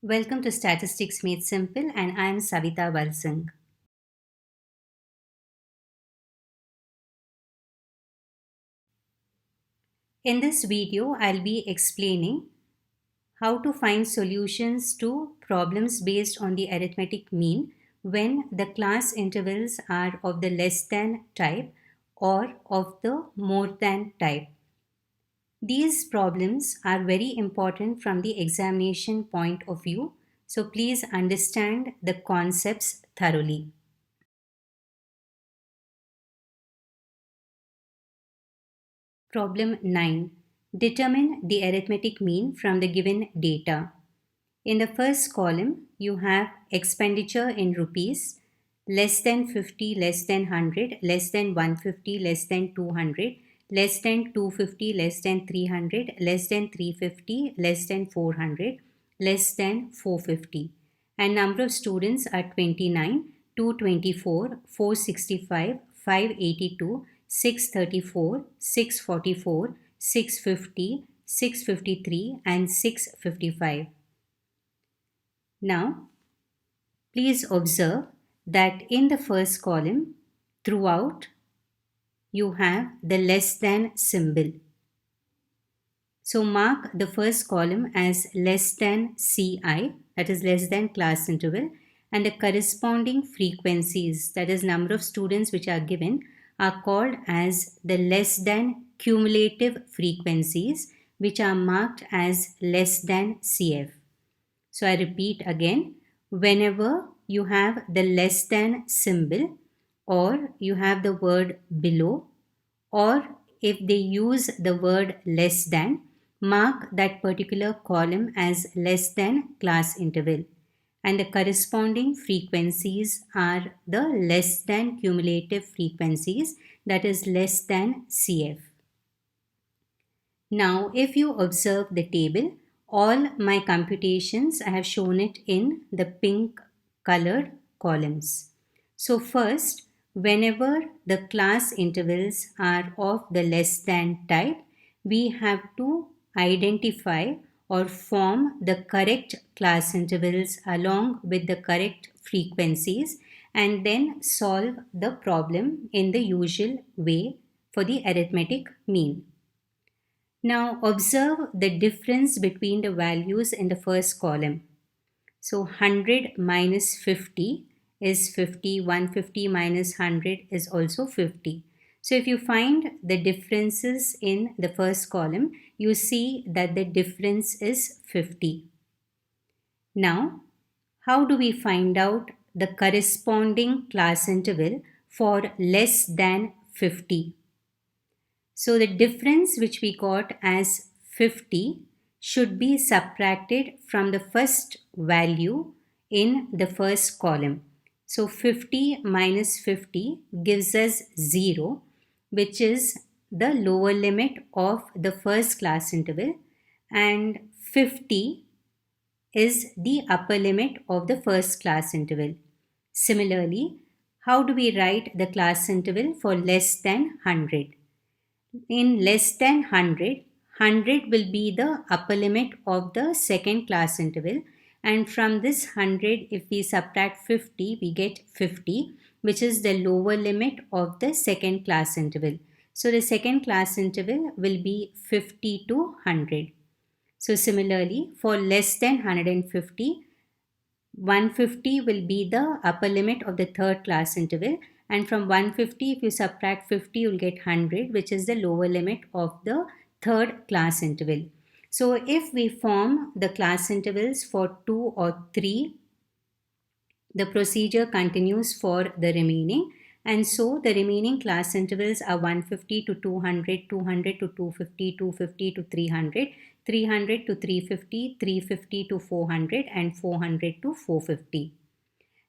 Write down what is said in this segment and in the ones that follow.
Welcome to Statistics Made Simple, and I am Savita Valsang. In this video, I'll be explaining how to find solutions to problems based on the arithmetic mean when the class intervals are of the less than type or of the more than type. These problems are very important from the examination point of view, so please understand the concepts thoroughly. Problem 9. Determine the arithmetic mean from the given data. In the first column, you have expenditure in rupees less than 50, less than 100, less than 150, less than 200, less than 250, less than 300, less than 350, less than 400, less than 450. And number of students are 29, 224, 465, 582, 634, 644, 650, 653, and 655. Now, please observe that in the first column, throughout, you have the less than symbol. So mark the first column as less than CI, that is less than class interval, and the corresponding frequencies, that is number of students which are given, are called as the less than cumulative frequencies, which are marked as less than CF. So I repeat again, whenever you have the less than symbol or you have the word below, or if they use the word less than, mark that particular column as less than class interval, and the corresponding frequencies are the less than cumulative frequencies, that is less than CF. Now, if you observe the table, all my computations, I have shown it in the pink colored columns. So first, whenever the class intervals are of the less than type, we have to identify or form the correct class intervals along with the correct frequencies and then solve the problem in the usual way for the arithmetic mean. Now observe the difference between the values in the first column. So 100 minus 50 is 50, 150 minus 100 is also 50. So if you find the differences in the first column, you see that the difference is 50. Now, how do we find out the corresponding class interval for less than 50? So the difference which we got as 50 should be subtracted from the first value in the first column. So 50 minus 50 gives us 0, which is the lower limit of the first class interval, and 50 is the upper limit of the first class interval. Similarly, how do we write the class interval for less than 100? In less than 100, 100 will be the upper limit of the second class interval, and from this 100, if we subtract 50, we get 50, which is the lower limit of the second class interval. So the second class interval will be 50 to 100. So similarly, for less than 150, 150 will be the upper limit of the third class interval, and from 150 if you subtract 50 you'll get 100, which is the lower limit of the third class interval. So if we form the class intervals for 2 or 3, the procedure continues for the remaining, and so the remaining class intervals are 150 to 200, 200 to 250, 250 to 300, 300 to 350, 350 to 400, and 400 to 450.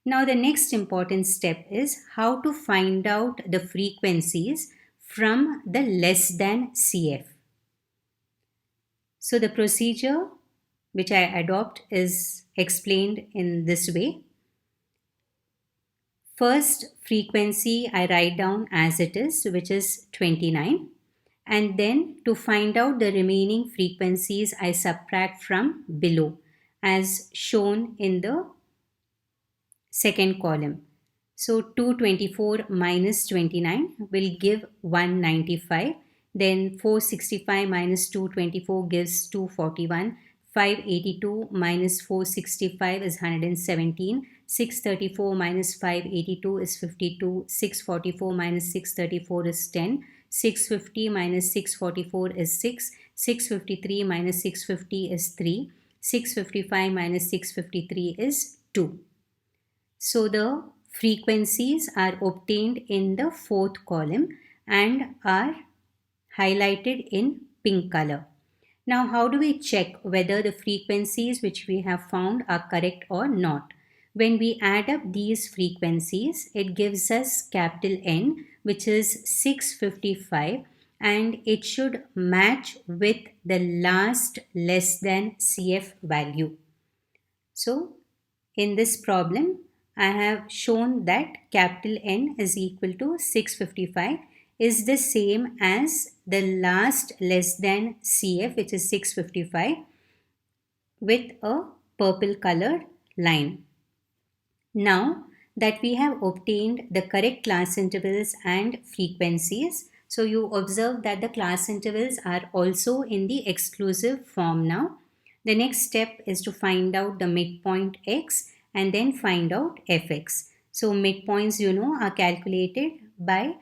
Now the next important step is how to find out the frequencies from the less than CF. So the procedure which I adopt is explained in this way. First frequency I write down as it is, which is 29, and then to find out the remaining frequencies I subtract from below, as shown in the second column. So 224 minus 29 will give 195. Then 465 minus 224 gives 241. 582 minus 465 is 117. 634 minus 582 is 52. 644 minus 634 is 10. 650 minus 644 is 6. 653 minus 650 is 3. 655 minus 653 is 2. So the frequencies are obtained in the fourth column and are highlighted in pink color. Now, how do we check whether the frequencies which we have found are correct or not? When we add up these frequencies, it gives us capital N, which is 655, and it should match with the last less than CF value. So, in this problem, I have shown that capital N is equal to 655 is the same as the last less than CF, which is 655, with a purple colored line. Now that we have obtained the correct class intervals and frequencies, so you observe that the class intervals are also in the exclusive form now. The next step is to find out the midpoint x and then find out fx. So midpoints, are calculated by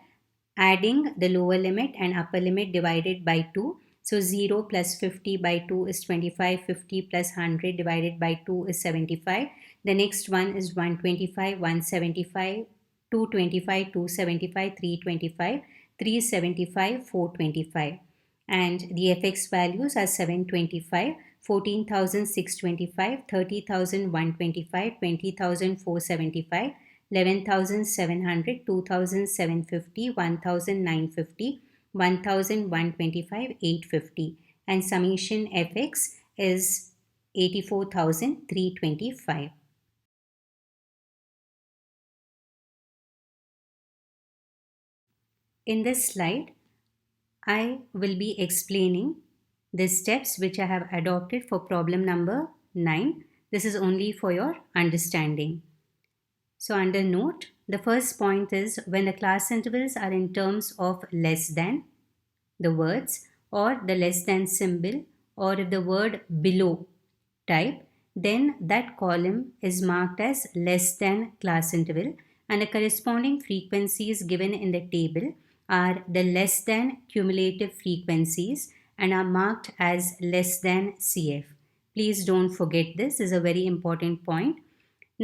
adding the lower limit and upper limit divided by 2. So 0 plus 50 by 2 is 25, 50 plus 100 divided by 2 is 75. The next one is 125, 175, 225, 275, 325, 375, 425. And the fx values are 725, 14,625, 30,125, 20,475, 11,700, 2,750, 1,950, 1,125, 850, and summation fx is 84,325. In this slide, I will be explaining the steps which I have adopted for problem number 9. This is only for your understanding. So under note, the first point is when the class intervals are in terms of less than, the words, or the less than symbol, or if the word below type, then that column is marked as less than class interval, and the corresponding frequencies given in the table are the less than cumulative frequencies and are marked as less than CF. Please don't forget this is a very important point.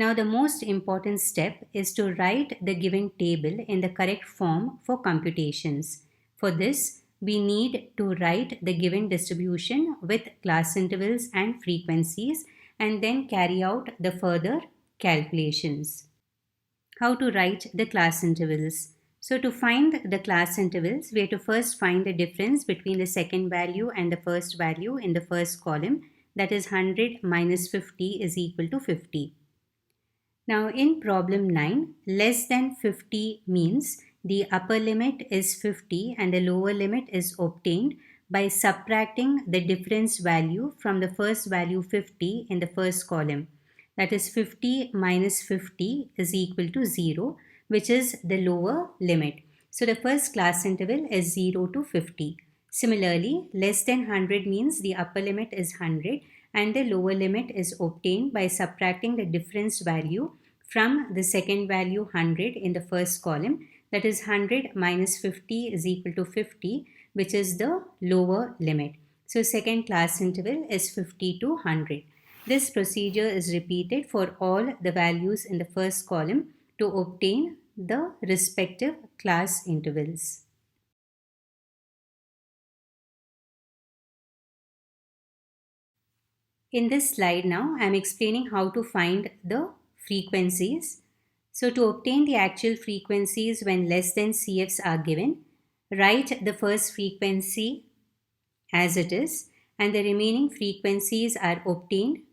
Now the most important step is to write the given table in the correct form for computations. For this, we need to write the given distribution with class intervals and frequencies and then carry out the further calculations. How to write the class intervals? So to find the class intervals, we have to first find the difference between the second value and the first value in the first column, that is 100 minus 50 is equal to 50. Now in problem 9, less than 50 means the upper limit is 50 and the lower limit is obtained by subtracting the difference value from the first value 50 in the first column. That is 50 minus 50 is equal to 0, which is the lower limit. So the first class interval is 0 to 50. Similarly, less than 100 means the upper limit is 100 and the lower limit is obtained by subtracting the difference value from the second value 100 in the first column. That is 100 minus 50 is equal to 50, which is the lower limit. So second class interval is 50 to 100. This procedure is repeated for all the values in the first column to obtain the respective class intervals. In this slide now, I am explaining how to find the frequencies. So to obtain the actual frequencies when less than CFs are given, write the first frequency as it is and the remaining frequencies are obtained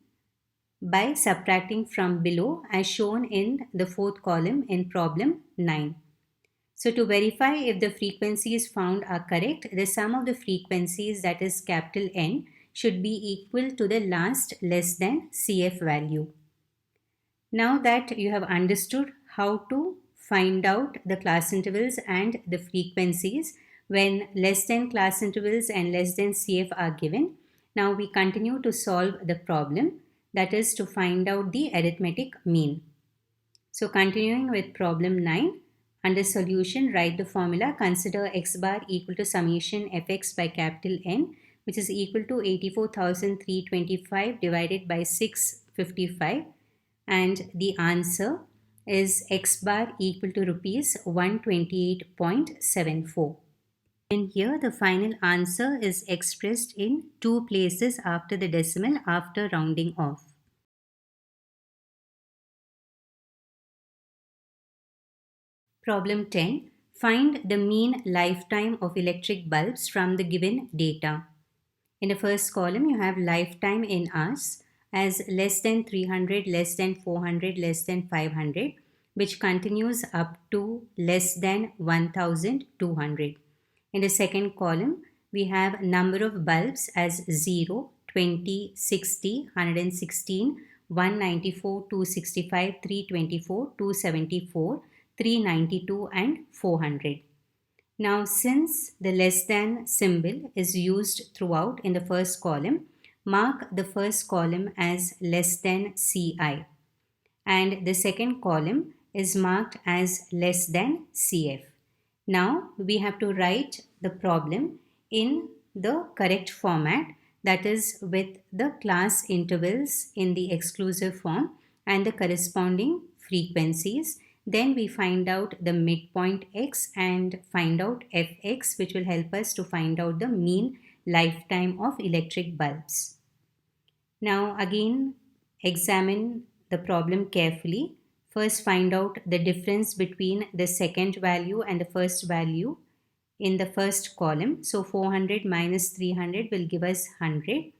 by subtracting from below as shown in the fourth column in problem 9. So to verify if the frequencies found are correct, the sum of the frequencies, that is capital N, should be equal to the last less than CF value. Now that you have understood how to find out the class intervals and the frequencies when less than class intervals and less than CF are given, now we continue to solve the problem, that is to find out the arithmetic mean. So continuing with problem 9, under solution write the formula. Consider x bar equal to summation fx by capital N, which is equal to 84,325 divided by 655, and the answer is x bar equal to rupees 128.74. And here the final answer is expressed in two places after the decimal after rounding off. Problem 10. Find the mean lifetime of electric bulbs from the given data. In the first column, you have lifetime in hours as less than 300, less than 400, less than 500, which continues up to less than 1200. In the second column, we have number of bulbs as 0, 20, 60, 116, 194, 265, 324, 274, 392 and 400. Now, since the less than symbol is used throughout in the first column, mark the first column as less than CI and the second column is marked as less than CF. Now, we have to write the problem in the correct format, that is with the class intervals in the exclusive form and the corresponding frequencies. Then we find out the midpoint x and find out fx, which will help us to find out the mean lifetime of electric bulbs. Now again examine the problem carefully. First find out the difference between the second value and the first value in the first column. So 400 minus 300 will give us 100.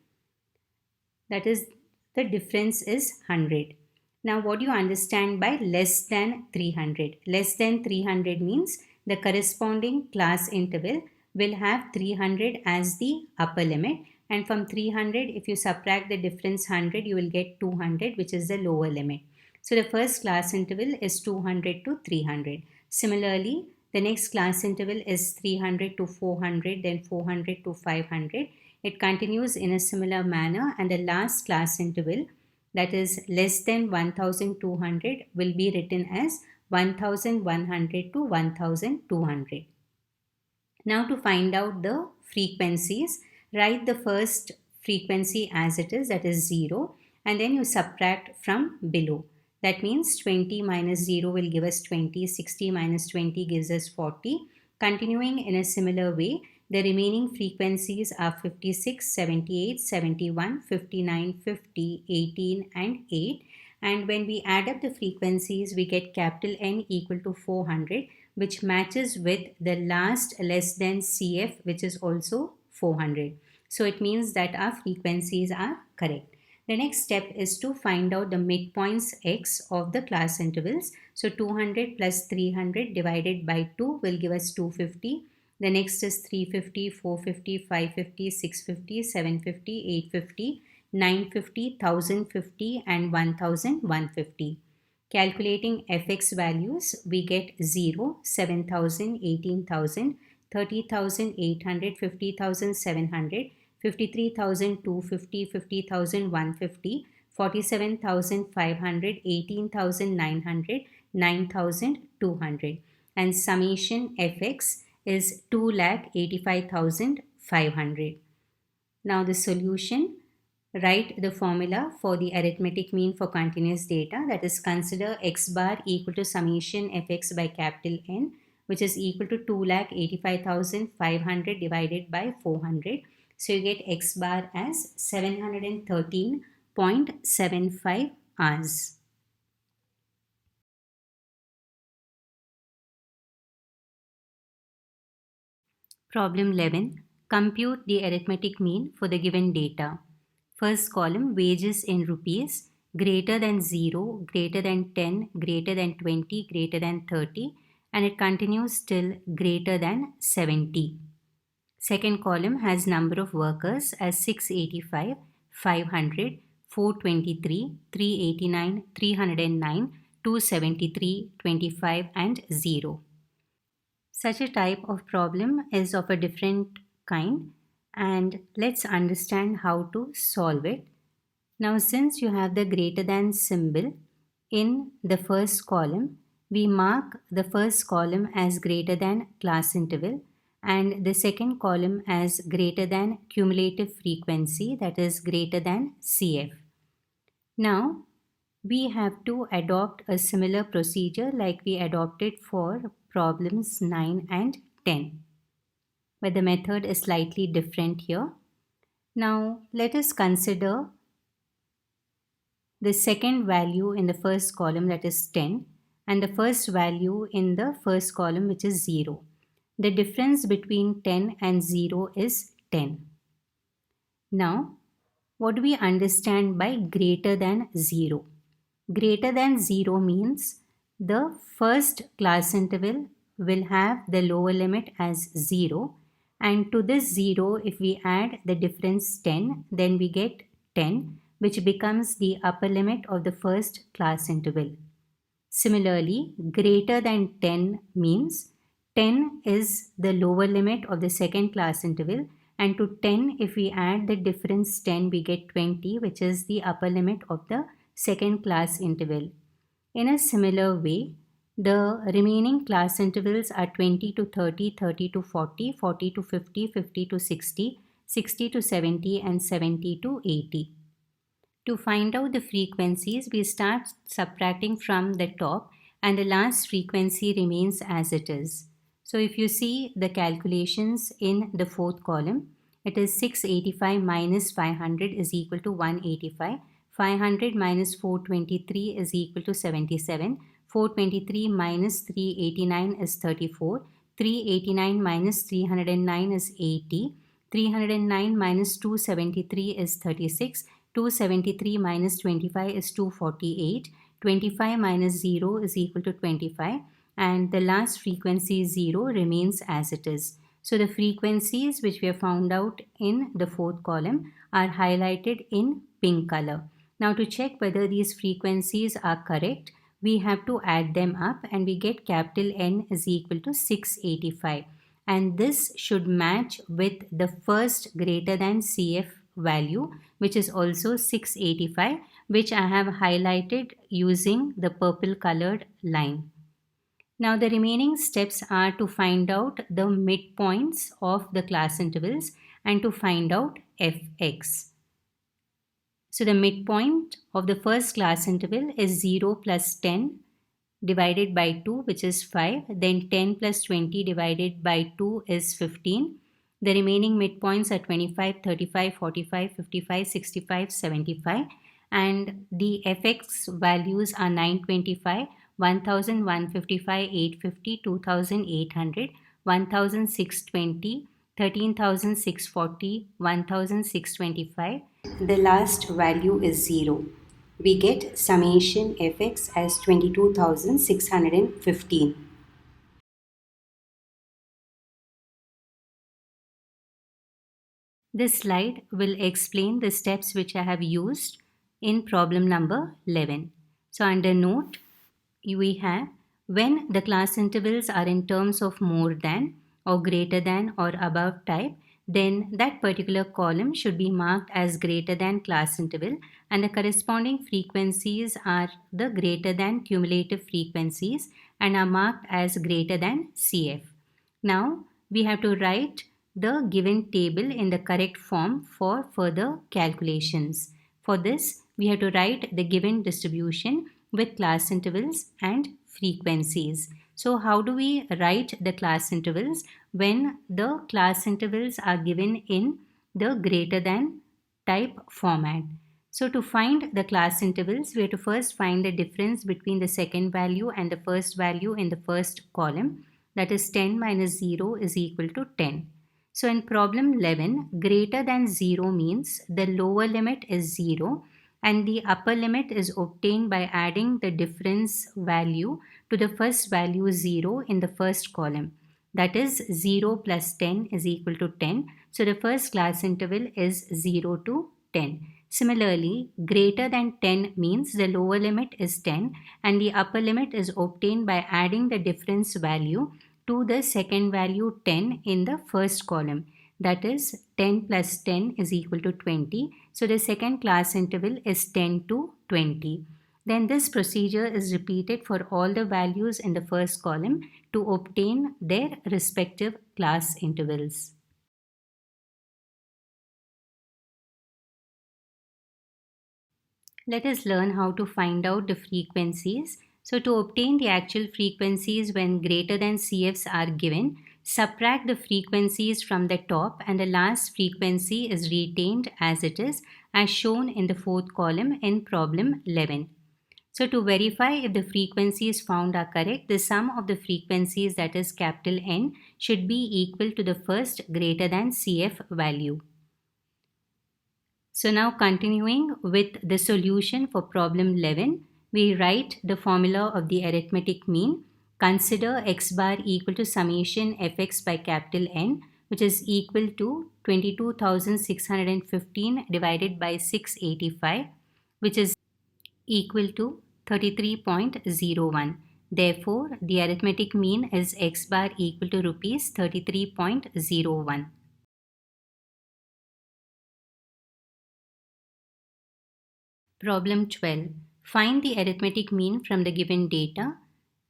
That is, the difference is 100. Now, what do you understand by less than 300? Less than 300 means the corresponding class interval will have 300 as the upper limit, and from 300, if you subtract the difference 100, you will get 200, which is the lower limit. So, the first class interval is 200 to 300. Similarly, the next class interval is 300 to 400, then 400 to 500. It continues in a similar manner, and the last class interval, that is less than 1200, will be written as 1100 to 1200. Now to find out the frequencies, write the first frequency as it is, that is 0, and then you subtract from below. That means 20 minus 0 will give us 20, 60 minus 20 gives us 40. Continuing in a similar way, the remaining frequencies are 56, 78, 71, 59, 50, 18 and 8. And when we add up the frequencies, we get capital N equal to 400, which matches with the last less than CF, which is also 400. So it means that our frequencies are correct. The next step is to find out the midpoints x of the class intervals. So 200 plus 300 divided by 2 will give us 250. The next is 350, 450, 550, 650, 750, 850, 950, 1050 and 1150. Calculating fx values, we get 0, 7,000, 18,000, 30,800, 50,700, 53,250, 50,150, 47,500, 18,900, 9,200, and summation fx is 2,85,500. Now the solution, write the formula for the arithmetic mean for continuous data, that is consider x bar equal to summation fx by capital N, which is equal to 2,85,500 divided by 400. So you get x bar as 713.75 hours. Problem 11. Compute the arithmetic mean for the given data. First column, wages in rupees, greater than 0, greater than 10, greater than 20, greater than 30, and it continues till greater than 70. Second column has number of workers as 685, 500, 423, 389, 309, 273, 25 and 0. Such a type of problem is of a different kind, and let's understand how to solve it. Now, since you have the greater than symbol in the first column, we mark the first column as greater than class interval and the second column as greater than cumulative frequency, that is greater than CF. Now, we have to adopt a similar procedure like we adopted for problems 9 and 10, but the method is slightly different here. Now, let us consider the second value in the first column, that is 10, and the first value in the first column, which is 0. The difference between 10 and 0 is 10. Now, what do we understand by greater than 0? Greater than 0 means the first class interval will have the lower limit as 0, and to this 0 if we add the difference 10, then we get 10, which becomes the upper limit of the first class interval. Similarly, greater than 10 means 10 is the lower limit of the second class interval, and to 10 if we add the difference 10 we get 20, which is the upper limit of the second class interval. In a similar way, the remaining class intervals are 20 to 30, 30 to 40, 40 to 50, 50 to 60, 60 to 70 and 70 to 80. To find out the frequencies, we start subtracting from the top and the last frequency remains as it is. So if you see the calculations in the fourth column, it is 685 minus 500 is equal to 185. 500 minus 423 is equal to 77. 423 minus 389 is 34. 389 minus 309 is 80. 309 minus 273 is 36. 273 minus 25 is 248. 25 minus 0 is equal to 25. And the last frequency 0 remains as it is. So the frequencies which we have found out in the fourth column are highlighted in pink color. Now to check whether these frequencies are correct, we have to add them up and we get capital N is equal to 685. And this should match with the first greater than CF value, which is also 685, which I have highlighted using the purple colored line. Now the remaining steps are to find out the midpoints of the class intervals and to find out fx. So the midpoint of the first class interval is 0 plus 10 divided by 2, which is 5. Then 10 plus 20 divided by 2 is 15. The remaining midpoints are 25, 35, 45, 55, 65, 75. And the fx values are 925, 1155, 850, 2800, 1620, 13,640, 1625. The last value is 0. We get summation fx as 22,615. This slide will explain the steps which I have used in problem number 11. So under note, we have when the class intervals are in terms of more than or greater than or above type, then that particular column should be marked as greater than class interval and the corresponding frequencies are the greater than cumulative frequencies and are marked as greater than CF. Now we have to write the given table in the correct form for further calculations. For this, we have to write the given distribution with class intervals and frequencies. So how do we write the class intervals when the class intervals are given in the greater than type format? So to find the class intervals, we have to first find the difference between the second value and the first value in the first column. That is 10 minus 0 is equal to 10. So in problem 11, greater than 0 means the lower limit is 0 and the upper limit is obtained by adding the difference value to the first value 0 in the first column. that is 0 plus 10 is equal to 10. So the first class interval is 0 to 10. Similarly, greater than 10 means the lower limit is 10 and the upper limit is obtained by adding the difference value to the second value 10 in the first column. That is 10 plus 10 is equal to 20. So the second class interval is 10 to 20. Then this procedure is repeated for all the values in the first column to obtain their respective class intervals. Let us learn how to find out the frequencies. So to obtain the actual frequencies when greater than CFs are given, subtract the frequencies from the top and the last frequency is retained as it is, as shown in the fourth column in problem 11. So to verify if the frequencies found are correct, the sum of the frequencies, that is capital N, should be equal to the first greater than CF value. So now continuing with the solution for problem 11, we write the formula of the arithmetic mean. Consider x bar equal to summation fx by capital N, which is equal to 22,615 divided by 685, which is equal to 33.01. Therefore, the arithmetic mean is x bar equal to rupees 33.01. Problem 12. Find the arithmetic mean from the given data.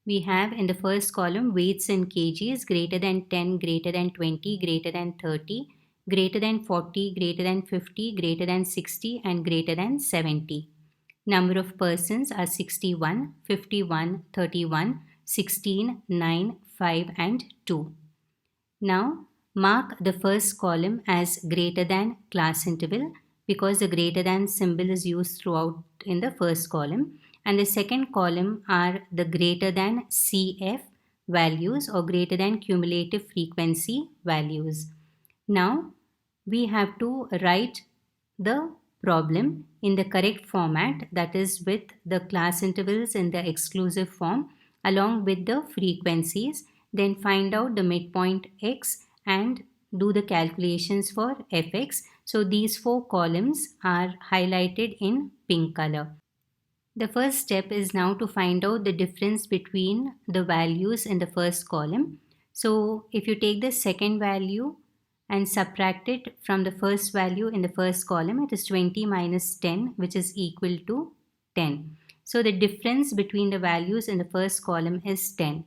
We have in the first column weights in kgs greater than 10, greater than 20, greater than 30, greater than 40, greater than 50, greater than 60 and greater than 70. Number of persons are 61, 51, 31, 16, 9, 5 and 2. Now mark the first column as greater than class interval because the greater than symbol is used throughout in the first column, and the second column are the greater than CF values or greater than cumulative frequency values. Now we have to write the problem in the correct format, that is with the class intervals in the exclusive form along with the frequencies, then find out the midpoint x and do the calculations for fx. So these four columns are highlighted in pink color. The first step is now to find out the difference between the values in the first column. So if you take the second value and subtract it from the first value in the first column, it is 20 minus 10, which is equal to 10. So the difference between the values in the first column is 10.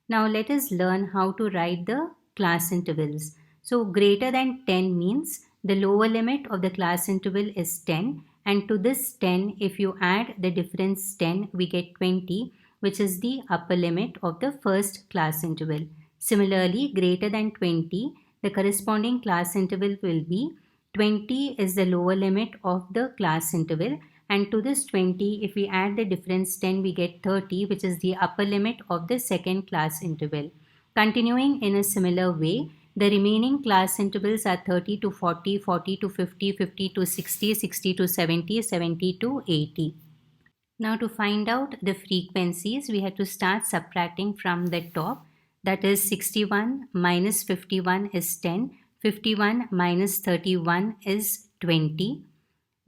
Now let us learn how to write the class intervals. So greater than 10 means the lower limit of the class interval is 10, and to this 10 if you add the difference 10 we get 20, which is the upper limit of the first class interval. Similarly, greater than 20, the corresponding class interval will be 20 is the lower limit of the class interval, and to this 20 if we add the difference 10 we get 30, which is the upper limit of the second class interval. Continuing in a similar way, the remaining class intervals are 30 to 40, 40 to 50, 50 to 60, 60 to 70, 70 to 80. Now to find out the frequencies, we have to start subtracting from the top. That is 61 minus 51 is 10, 51 minus 31 is 20,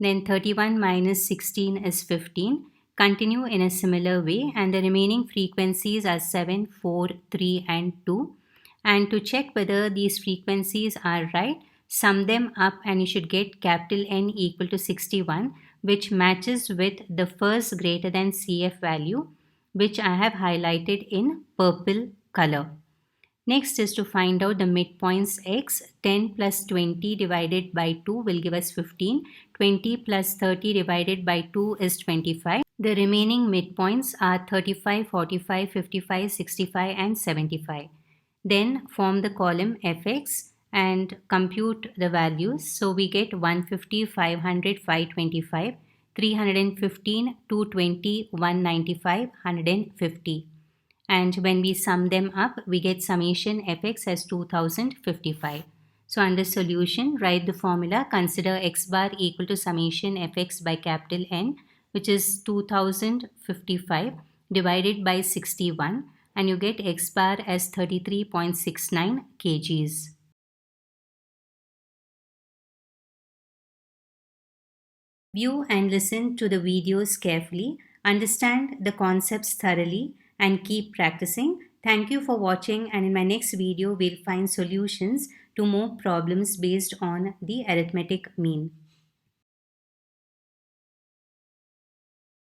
then 31 minus 16 is 15. Continue in a similar way and the remaining frequencies are 7, 4, 3 and 2. And to check whether these frequencies are right, sum them up and you should get capital N equal to 61, which matches with the first greater than CF value, which I have highlighted in purple color. Next is to find out the midpoints x. 10 plus 20 divided by 2 will give us 15. 20 plus 30 divided by 2 is 25. The remaining midpoints are 35, 45, 55, 65 and 75. Then form the column fx and compute the values. So we get 150, 500, 525, 315, 220, 195, 150. And when we sum them up, we get summation fx as 2055. So under solution, write the formula. Consider x bar equal to summation fx by capital N, which is 2055 divided by 61. and you get x bar as 33.69 kgs. View and listen to the videos carefully, understand the concepts thoroughly, and keep practicing. Thank you for watching, and in my next video we'll find solutions to more problems based on the arithmetic mean.